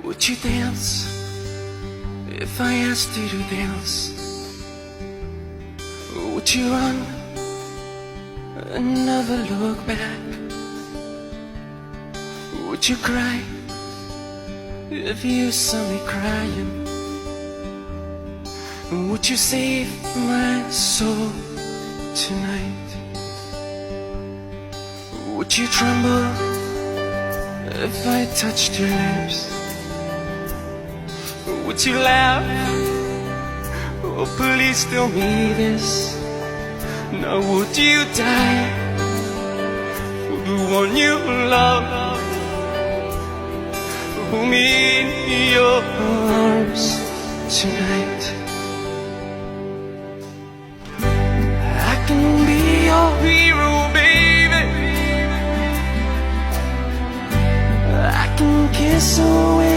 Would you dance if I asked you to dance? Would you run and never look back? Would you cry if you saw me crying? Would you save my soul tonight? Would you tremble if I touched your lips? Would you laugh? Oh, please tell me this. Now would you die for the one you love? Hold me in your arms tonight. I can be your hero, baby. I can kiss away